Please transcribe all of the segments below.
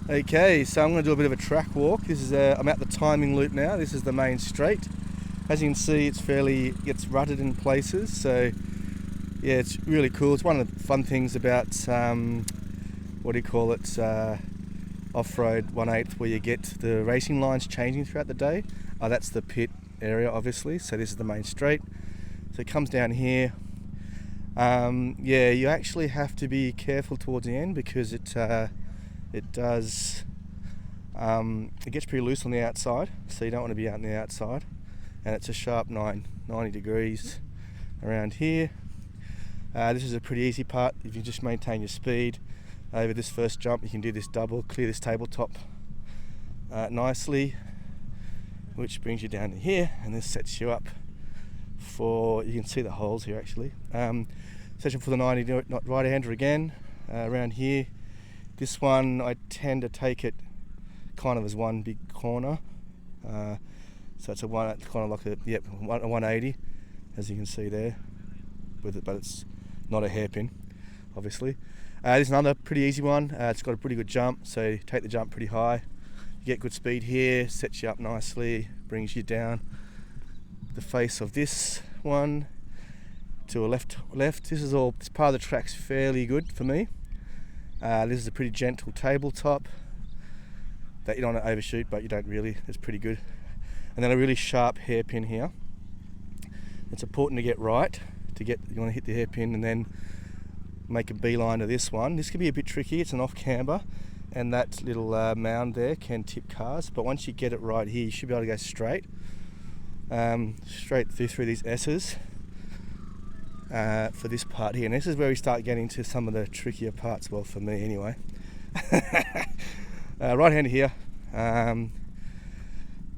Okay, so I'm going to do a bit of a track walk. This is I'm at the timing loop now. This is the main straight. As you can see, gets rutted in places. So yeah, it's really cool. It's one of the fun things about off-road 1/8, where you get the racing lines changing throughout the day. That's the pit area, obviously. So this is the main straight. So it comes down here. Yeah, you actually have to be careful towards the end because it gets pretty loose on the outside, so you don't want to be out on the outside. And it's a sharp 90 degrees around here. This is a pretty easy part. If you just maintain your speed over this first jump, you can do this double, clear this tabletop nicely, which brings you down to here, and this sets you up for, you can see the holes here actually, sets you up for the 90 right-hander again, around here. This one I tend to take it kind of as one big corner, so it's kind of like a 180, as you can see there, with it, but it's not a hairpin, obviously. This is another pretty easy one. It's got a pretty good jump, so you take the jump pretty high, you get good speed here, sets you up nicely, brings you down the face of this one to a left. This part of the track's fairly good for me. This is a pretty gentle tabletop that you don't want to overshoot, but you don't really. It's pretty good. And then a really sharp hairpin here. It's important to get right. You want to hit the hairpin and then make a beeline to this one. This can be a bit tricky. It's an off camber, and that little mound there can tip cars. But once you get it right here, you should be able to go straight through these S's. For this part here, and this is where we start getting to some of the trickier parts, well, for me anyway. Right hander here.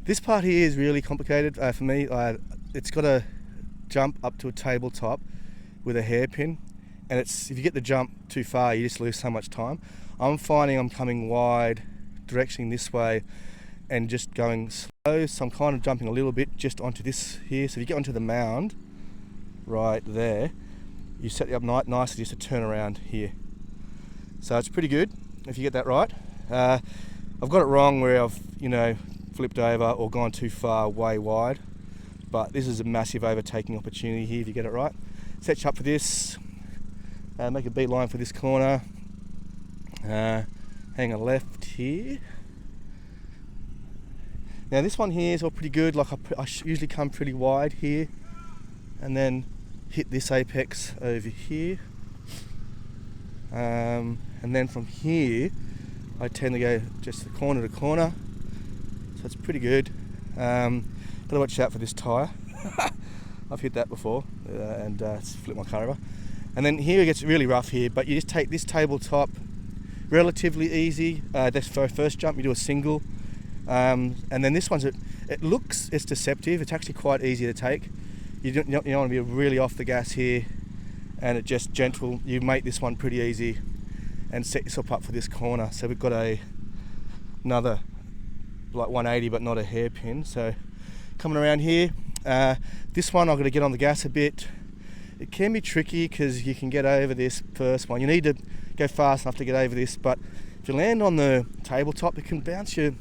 This part here is really complicated for me. It's got to jump up to a tabletop with a hairpin, and if you get the jump too far, you just lose so much time. I'm finding I'm coming wide, directioning this way, and just going slow, so I'm kind of jumping a little bit just onto this here. So if you get onto the mound right there, you set it up nicely just to turn around here. So it's pretty good if you get that right. I've got it wrong where I've flipped over or gone too far way wide, but this is a massive overtaking opportunity here if you get it right. Set you up for this, make a beeline for this corner, hang a left here. Now this one here is all pretty good. Like I usually come pretty wide here and then hit this apex over here, and then from here I tend to go just the corner to corner, so it's pretty good. Gotta watch out for this tyre. I've hit that before and it's flipped my car over. And then here it gets really rough here, but you just take this tabletop relatively easy. That's for first jump, you do a single, and then this one's it's deceptive. It's actually quite easy to take. You don't want to be really off the gas here, and it just gentle. You make this one pretty easy and set yourself up for this corner. So we've got another like 180, but not a hairpin. So coming around here, this one I've got to get on the gas a bit. It can be tricky because you can get over this first one. You need to go fast enough to get over this, but if you land on the tabletop, it can bounce you.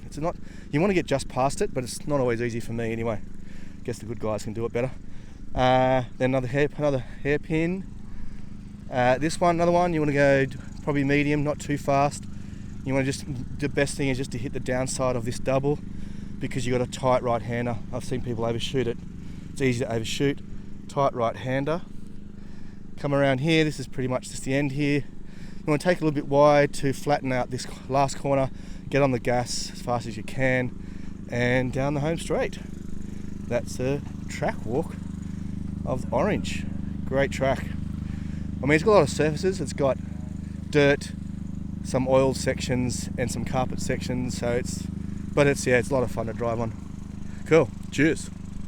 You want to get just past it, but it's not always easy for me anyway. I guess the good guys can do it better. Then another hairpin. This one, another one, you want to go probably medium, not too fast. You want to the best thing is just to hit the downside of this double, because you've got a tight right hander. I've seen people overshoot it. It's easy to overshoot. Tight right hander. Come around here, this is pretty much just the end here. You want to take a little bit wide to flatten out this last corner, get on the gas as fast as you can, and down the home straight. That's a track walk of Orange. Great track. I mean, it's got a lot of surfaces. It's got dirt, some oil sections, and some carpet sections. So it's a lot of fun to drive on. Cool. Cheers.